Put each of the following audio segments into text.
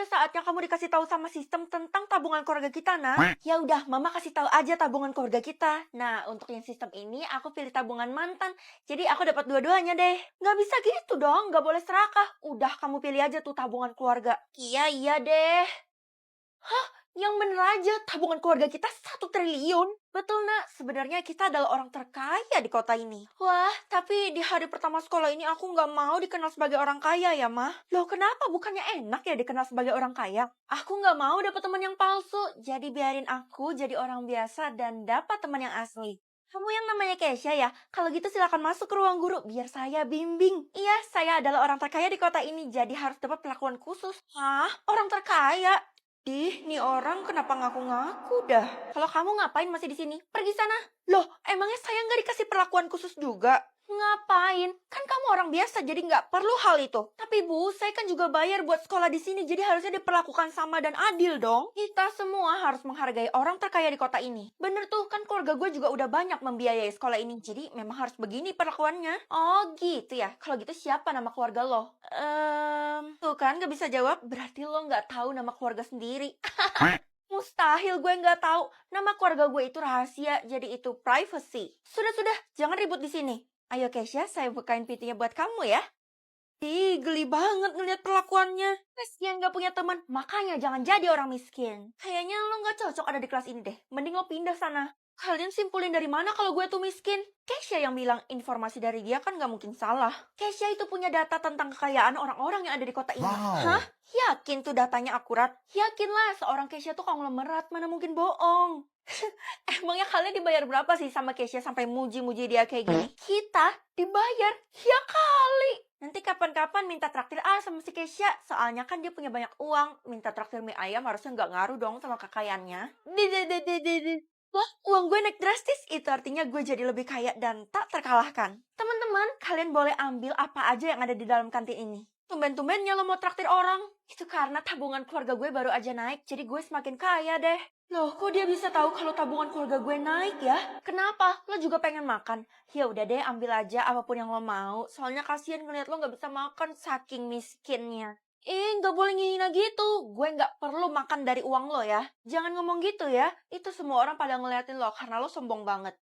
udah saatnya kamu dikasih tahu sama sistem tentang tabungan keluarga kita, nah. Ya udah, Mama kasih tahu aja tabungan keluarga kita. Nah, untuk yang sistem ini aku pilih tabungan mantan. Jadi aku dapat dua-duanya deh. Nggak bisa gitu dong, nggak boleh serakah. Udah kamu pilih aja tuh tabungan keluarga. Iya deh. Hah? Yang bener aja, tabungan keluarga kita 1 triliun. Betul, Nak. Sebenarnya kita adalah orang terkaya di kota ini. Wah, tapi di hari pertama sekolah ini aku nggak mau dikenal sebagai orang kaya ya, Mah. Loh, kenapa? Bukannya enak ya dikenal sebagai orang kaya? Aku nggak mau dapat teman yang palsu. Jadi biarin aku jadi orang biasa dan dapat teman yang asli. Kamu yang namanya Kesha ya? Kalau gitu silakan masuk ke ruang guru biar saya bimbing. Iya, saya adalah orang terkaya di kota ini, jadi harus dapat perlakuan khusus. Hah? Orang terkaya? Nih orang kenapa ngaku-ngaku dah? Kalau kamu ngapain masih di sini? Pergi sana. Loh, emangnya saya nggak dikasih perlakuan khusus juga? Ngapain? Kan kamu orang biasa, jadi nggak perlu hal itu. Tapi Bu, saya kan juga bayar buat sekolah di sini, jadi harusnya diperlakukan sama dan adil dong. Kita semua harus menghargai orang terkaya di kota ini. Bener tuh, kan keluarga gue juga udah banyak membiayai sekolah ini, jadi memang harus begini perlakuannya. Oh gitu ya, kalau gitu siapa nama keluarga lo? Tuh kan nggak bisa jawab, berarti lo nggak tahu nama keluarga sendiri. Mustahil gue nggak tahu. Nama keluarga gue itu rahasia, jadi itu privacy. Sudah, jangan ribut di sini. Ayo Kesha, saya bukain pintunya buat kamu ya. Ih, geli banget ngeliat perlakuannya. Kasian gak punya teman, makanya jangan jadi orang miskin. Kayaknya lo gak cocok ada di kelas ini deh. Mending lo pindah sana. Kalian simpulin dari mana kalau gue tuh miskin? Kesha yang bilang informasi dari dia kan gak mungkin salah. Kesha itu punya data tentang kekayaan orang-orang yang ada di kota ini. Wow. Hah? Yakin tuh datanya akurat? Yakinlah, seorang Kesha tuh konglomerat, mana mungkin bohong. Emangnya kalian dibayar berapa sih sama Kesha sampai muji-muji dia kayak gini? Kita dibayar? Ya kali. Nanti kapan-kapan minta traktir sama si Kesha. Soalnya kan dia punya banyak uang. Minta traktir mie ayam harusnya nggak ngaruh dong sama kekayaannya. Wah, uang gue naik drastis. Itu artinya gue jadi lebih kaya dan tak terkalahkan. Teman-teman, kalian boleh ambil apa aja yang ada di dalam kantin ini. Tumben-tumbennya lo mau traktir orang. Itu karena tabungan keluarga gue baru aja naik, jadi gue semakin kaya deh. Loh, kok dia bisa tahu kalau tabungan keluarga gue naik ya? Kenapa? Lo juga pengen makan? Ya udah deh, ambil aja apapun yang lo mau. Soalnya kasihan ngeliat lo nggak bisa makan saking miskinnya. Nggak boleh ngehina gitu. Gue nggak perlu makan dari uang lo ya. Jangan ngomong gitu ya. Itu semua orang pada ngeliatin lo karena lo sombong banget.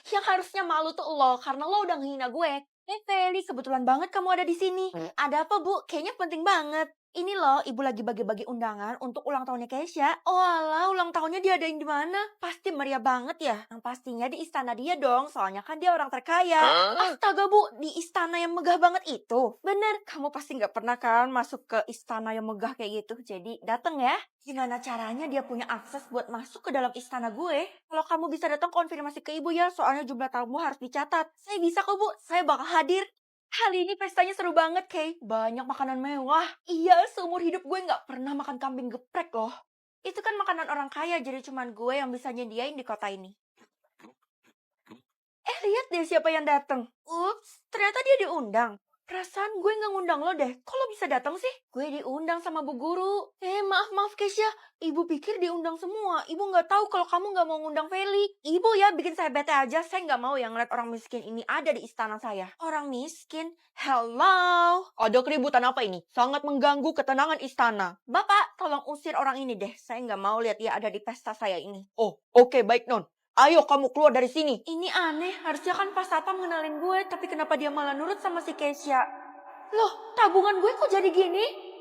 Yang harusnya malu tuh lo karena lo udah ngehina gue. Feli, kebetulan banget kamu ada di sini. Ada apa, Bu? Kayaknya penting banget. Ini loh, ibu lagi bagi-bagi undangan untuk ulang tahunnya Kesha. Oh alah, ulang tahunnya diadain di mana? Pasti meriah banget ya. Yang pastinya di istana dia dong, soalnya kan dia orang terkaya. Astaga Bu, di istana yang megah banget itu. Bener, kamu pasti nggak pernah kan masuk ke istana yang megah kayak gitu. Jadi dateng ya. Gimana caranya dia punya akses buat masuk ke dalam istana gue? Kalau kamu bisa datang konfirmasi ke ibu ya, soalnya jumlah tamu harus dicatat. Saya bisa kok Bu, saya bakal hadir. Kali ini pestanya seru banget, Kay. Banyak makanan mewah. Iya, seumur hidup gue nggak pernah makan kambing geprek loh. Itu kan makanan orang kaya, jadi cuman gue yang bisa nyediain di kota ini. Lihat deh siapa yang datang. Ups, ternyata dia diundang. Perasaan gue nggak ngundang lo deh. Kok lo bisa datang sih? Gue diundang sama bu guru. Maaf Kesha. Ibu pikir diundang semua. Ibu nggak tahu kalau kamu nggak mau ngundang Feli. Ibu ya bikin saya bete aja. Saya nggak mau yang ngeliat orang miskin ini ada di istana saya. Orang miskin? Hello? Ada keributan apa ini? Sangat mengganggu ketenangan istana. Bapak, tolong usir orang ini deh. Saya nggak mau lihat dia ada di pesta saya ini. Oh, oke, baik Non. Ayo kamu keluar dari sini. Ini aneh, harusnya kan pas satpam ngenalin gue, tapi kenapa dia malah nurut sama si Kesha? Loh, tabungan gue kok jadi gini?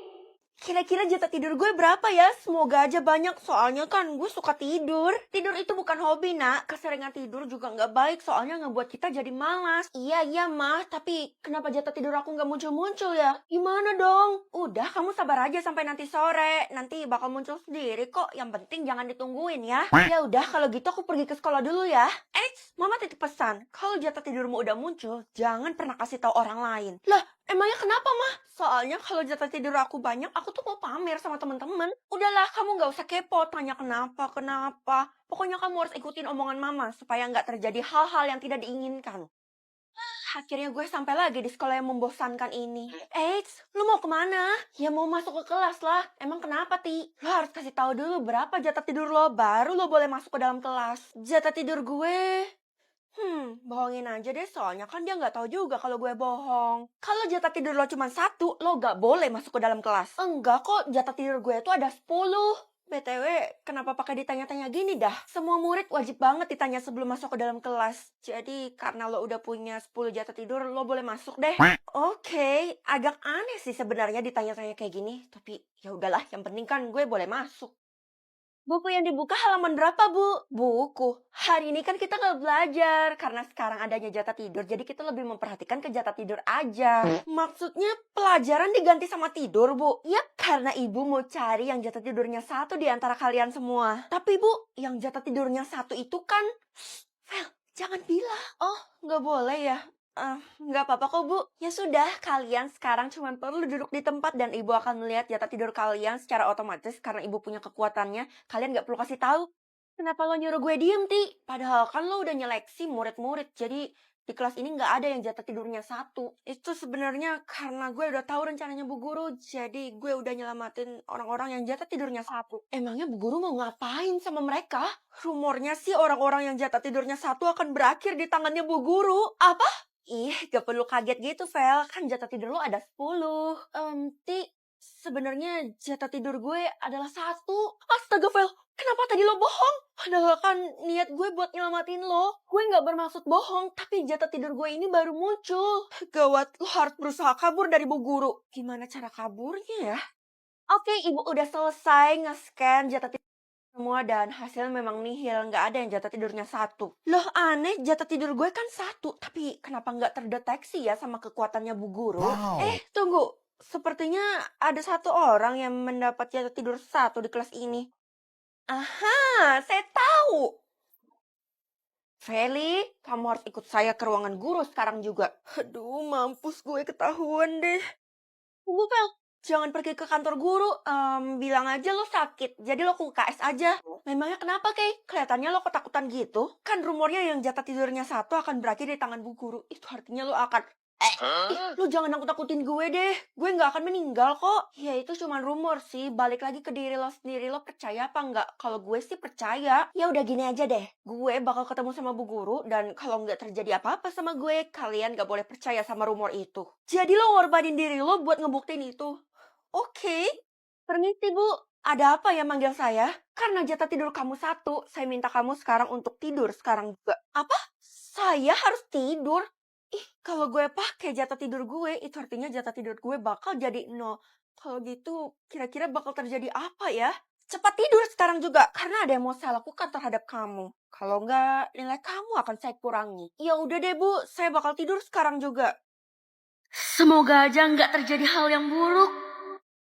Kira-kira jatah tidur gue berapa ya? Semoga aja banyak, soalnya kan gue suka tidur. Tidur itu bukan hobi, Nak. Keseringan tidur juga nggak baik, soalnya ngebuat kita jadi malas. Iya, Mah. Tapi kenapa jatah tidur aku nggak muncul-muncul ya? Gimana dong? Udah, kamu sabar aja sampai nanti sore. Nanti bakal muncul sendiri kok. Yang penting jangan ditungguin ya. Ya udah, kalau gitu aku pergi ke sekolah dulu ya. Mama titip pesan. Kalau jatah tidurmu udah muncul, jangan pernah kasih tahu orang lain. Lah, emangnya kenapa, Mah? Soalnya kalau jatah tidur aku banyak, aku tuh mau pamer sama temen-temen. Udahlah, kamu nggak usah kepo, tanya kenapa. Pokoknya kamu harus ikutin omongan mama, supaya nggak terjadi hal-hal yang tidak diinginkan. Akhirnya gue sampai lagi di sekolah yang membosankan ini. Lu mau kemana? Ya mau masuk ke kelas lah. Emang kenapa, Ti? Lo harus kasih tahu dulu berapa jatah tidur lo, baru lo boleh masuk ke dalam kelas. Jatah tidur gue... Bohongin aja deh, soalnya kan dia nggak tahu juga kalau gue bohong. Kalau jatah tidur lo cuma satu, lo nggak boleh masuk ke dalam kelas. Enggak kok, jatah tidur gue tuh ada 10. BTW, kenapa pakai ditanya-tanya gini dah? Semua murid wajib banget ditanya sebelum masuk ke dalam kelas. Jadi, karena lo udah punya 10 jatah tidur, lo boleh masuk deh. Oke, agak aneh sih sebenarnya ditanya-tanya kayak gini. Tapi, ya udahlah, yang penting kan gue boleh masuk. Buku yang dibuka halaman berapa, Bu? Buku. Hari ini kan kita nggak belajar. Karena sekarang adanya jatah tidur, jadi kita lebih memperhatikan ke jatah tidur aja. Maksudnya pelajaran diganti sama tidur, Bu? Ya, karena Ibu mau cari yang jatah tidurnya satu di antara kalian semua. Tapi, Bu, yang jatah tidurnya satu itu kan... Vel, jangan bilang. Oh, nggak boleh ya? Nggak apa-apa kok, Bu. Ya sudah, kalian sekarang cuma perlu duduk di tempat dan Ibu akan melihat jatah tidur kalian secara otomatis karena Ibu punya kekuatannya. Kalian nggak perlu kasih tahu. Kenapa lo nyuruh gue diem, Ti? Padahal kan lo udah nyeleksi murid-murid, jadi di kelas ini nggak ada yang jatah tidurnya satu. Itu sebenarnya karena gue udah tahu rencananya Bu Guru, jadi gue udah nyelamatin orang-orang yang jatah tidurnya satu. Emangnya Bu Guru mau ngapain sama mereka? Rumornya sih orang-orang yang jatah tidurnya satu akan berakhir di tangannya Bu Guru. Apa? Ih, gak perlu kaget gitu, Vel. Kan jatah tidur lo ada 10. Ti, sebenarnya jatah tidur gue adalah satu. Astaga, Vel. Kenapa tadi lo bohong? Padahal kan niat gue buat nyelamatin lo. Gue gak bermaksud bohong, tapi jatah tidur gue ini baru muncul. Gawat, lo harus berusaha kabur dari Bu Guru. Gimana cara kaburnya ya? Oke, Ibu udah selesai nge-scan jatah tidur semua dan hasilnya memang nihil, nggak ada yang jatah tidurnya satu. Loh aneh, jatah tidur gue kan satu, tapi kenapa nggak terdeteksi ya sama kekuatannya Bu Guru? Wow. Tunggu, sepertinya ada satu orang yang mendapat jatah tidur satu di kelas ini. Aha, saya tahu. Feli, kamu harus ikut saya ke ruangan guru sekarang juga. Aduh, mampus gue ketahuan deh. Tunggu, Fel. Jangan pergi ke kantor guru. Bilang aja lo sakit. Jadi lo ke UKS aja. Memangnya kenapa, Kay? Kelihatannya lo ketakutan gitu. Kan rumornya yang jatah tidurnya satu akan berakhir di tangan Bu Guru. Itu artinya lo akan... Lo jangan nakut-nakutin gue deh. Gue nggak akan meninggal kok. Ya itu cuma rumor sih. Balik lagi ke diri lo sendiri. Lo percaya apa nggak? Kalau gue sih percaya. Ya udah gini aja deh. Gue bakal ketemu sama Bu Guru. Dan kalau nggak terjadi apa-apa sama gue, kalian nggak boleh percaya sama rumor itu. Jadi lo ngorbanin diri lo buat ngebuktiin itu. Oke. Permisi, Bu. Ada apa ya manggil saya? Karena jatah tidur kamu satu, saya minta kamu sekarang untuk tidur sekarang juga. Apa? Saya harus tidur? Ih, kalau gue pakai jatah tidur gue, itu artinya jatah tidur gue bakal jadi nol. Kalau gitu, kira-kira bakal terjadi apa ya? Cepat tidur sekarang juga, karena ada yang mau saya lakukan terhadap kamu. Kalau enggak, nilai kamu akan saya kurangi. Ya udah deh, Bu. Saya bakal tidur sekarang juga. Semoga aja nggak terjadi hal yang buruk.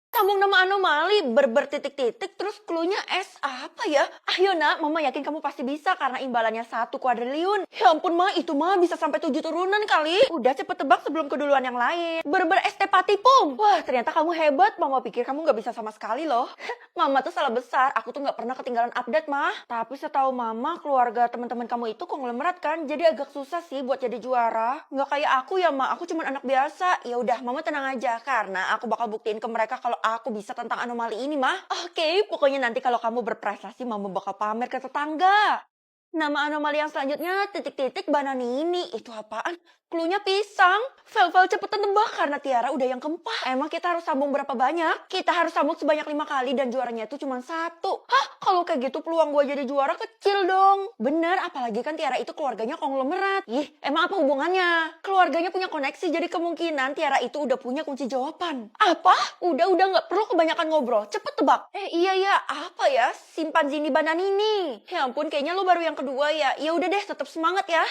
Sambung nama anomali bertitik-titik terus cluenya S apa ya? Ayo nak, mama yakin kamu pasti bisa karena imbalannya 1 kuadriliun. Ya ampun ma, itu mah bisa sampai 7 turunan kali. Udah cepet tebak sebelum keduluan yang lain. Estepatipum. Wah ternyata kamu hebat, mama pikir kamu gak bisa sama sekali loh. Mama tuh salah besar, aku tuh gak pernah ketinggalan update mah. Tapi setahu mama, keluarga teman-teman kamu itu konglomerat kan, jadi agak susah sih buat jadi juara. Gak kayak aku ya ma, aku cuma anak biasa. Ya udah mama tenang aja karena aku bakal buktiin ke mereka kalau aku bisa tentang anomali ini, mah. Oke, pokoknya nanti kalau kamu berprestasi, mama bakal pamer ke tetangga. Nama anomali yang selanjutnya titik-titik bananini. Itu apaan? Cluenya pisang. Vel cepetan tebak karena Tiara udah yang keempat. Emang kita harus sambung berapa banyak? Kita harus sambung sebanyak 5 kali dan juaranya itu cuma 1. Hah? Kalau kayak gitu peluang gue jadi juara kecil dong. Bener, apalagi kan Tiara itu keluarganya konglomerat. Ih, emang apa hubungannya? Keluarganya punya koneksi jadi kemungkinan Tiara itu udah punya kunci jawaban. Apa? Udah nggak perlu kebanyakan ngobrol. Cepet tebak. Iya, apa ya? Simpanzini bananini. Ya ampun, kayaknya lo baru yang kedua ya. Ya udah deh, tetap semangat ya.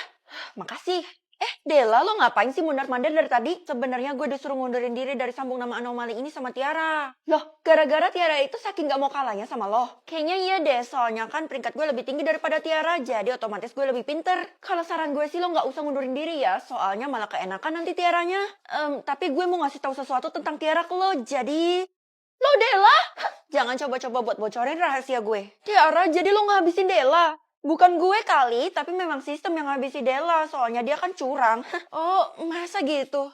Makasih. Dela, lo ngapain sih mundar-mandir dari tadi? Sebenarnya gue disuruh ngundurin diri dari sambung nama anomali ini sama Tiara. Loh, gara-gara Tiara itu saking gak mau kalahnya sama lo? Kayaknya iya deh, soalnya kan peringkat gue lebih tinggi daripada Tiara, jadi otomatis gue lebih pinter. Kalau saran gue sih lo gak usah ngundurin diri ya, soalnya malah keenakan nanti Tiaranya. Tapi gue mau ngasih tahu sesuatu tentang Tiara ke lo, jadi... Lo Dela? Jangan coba-coba buat bocorin rahasia gue. Tiara, jadi lo ngabisin Dela? Bukan gue kali, tapi memang sistem yang ngabisi Dela. Soalnya dia kan curang. Oh, masa gitu?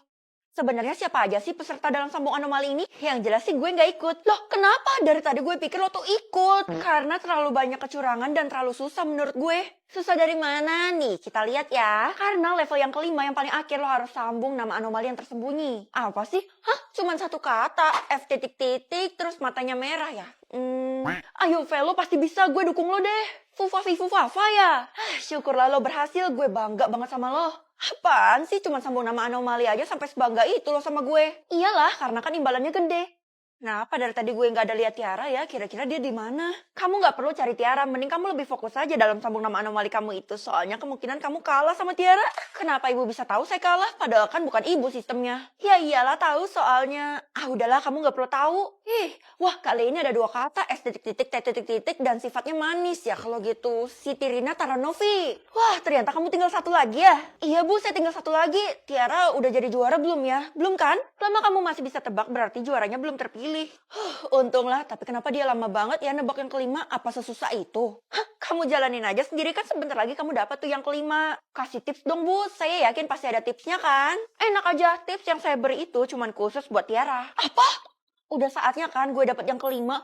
Sebenarnya siapa aja sih peserta dalam sambung anomali ini? Yang jelas sih gue nggak ikut. Loh, kenapa? Dari tadi gue pikir lo tuh ikut. Karena terlalu banyak kecurangan dan terlalu susah menurut gue. Susah dari mana nih? Kita lihat ya. Karena level yang kelima yang paling akhir lo harus sambung nama anomali yang tersembunyi. Apa sih? Hah? Cuman satu kata. F titik titik terus matanya merah ya? Ayo Velo pasti bisa, gue dukung lo deh. Fufafi Fufafa ya. Syukurlah lo berhasil, gue bangga banget sama lo. Apaan sih cuma sambung nama anomali aja sampai sebangga itu lo sama gue? Iyalah, karena kan imbalannya gede. Kenapa dari tadi gue nggak ada lihat Tiara ya? Kira-kira dia di mana? Kamu nggak perlu cari Tiara, mending kamu lebih fokus aja dalam sambung nama anomali kamu itu. Soalnya kemungkinan kamu kalah sama Tiara. Kenapa ibu bisa tahu saya kalah? Padahal kan bukan ibu sistemnya. Ya iyalah tahu soalnya. Udahlah kamu nggak perlu tahu. Wah kali ini ada 2 kata, S titik titik, T titik titik, dan sifatnya manis ya kalau gitu. Siti Rina Taranovi. Wah ternyata kamu tinggal 1 lagi ya? Iya bu, saya tinggal 1 lagi. Tiara udah jadi juara belum ya? Belum kan? Lama kamu masih bisa tebak berarti juaranya belum terpilih. Untunglah, tapi kenapa dia lama banget ya nebak yang kelima? Apa sesusah itu? Kamu jalanin aja sendiri kan sebentar lagi kamu dapat tuh yang kelima. Kasih tips dong bu, saya yakin pasti ada tipsnya kan? Enak aja, tips yang saya beri itu cuman khusus buat Tiara. Apa? Udah saatnya kan gue dapat yang kelima.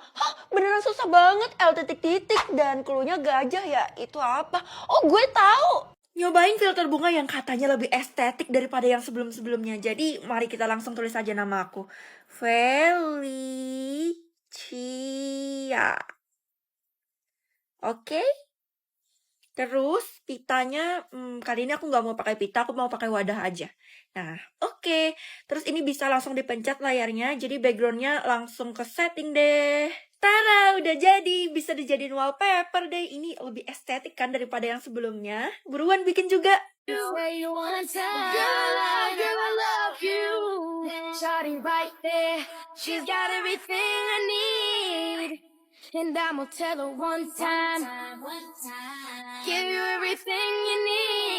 Beneran susah banget, L titik titik dan cluenya gajah ya. Itu apa? Oh gue tahu. Nyobain filter bunga yang katanya lebih estetik daripada yang sebelum-sebelumnya. Jadi mari kita langsung tulis aja nama aku. Felicia. Oke. Terus pitanya, kali ini aku nggak mau pakai pita, aku mau pakai wadah aja. Nah, oke. Terus ini bisa langsung dipencet layarnya, jadi backgroundnya langsung ke setting deh. Tada, udah jadi. Bisa dijadiin wallpaper deh. Ini lebih estetik kan daripada yang sebelumnya. Buruan bikin juga. Say you one time, girl, I love you. Shawty right there, she's got everything I need, and I'ma tell her one time, give you everything you need.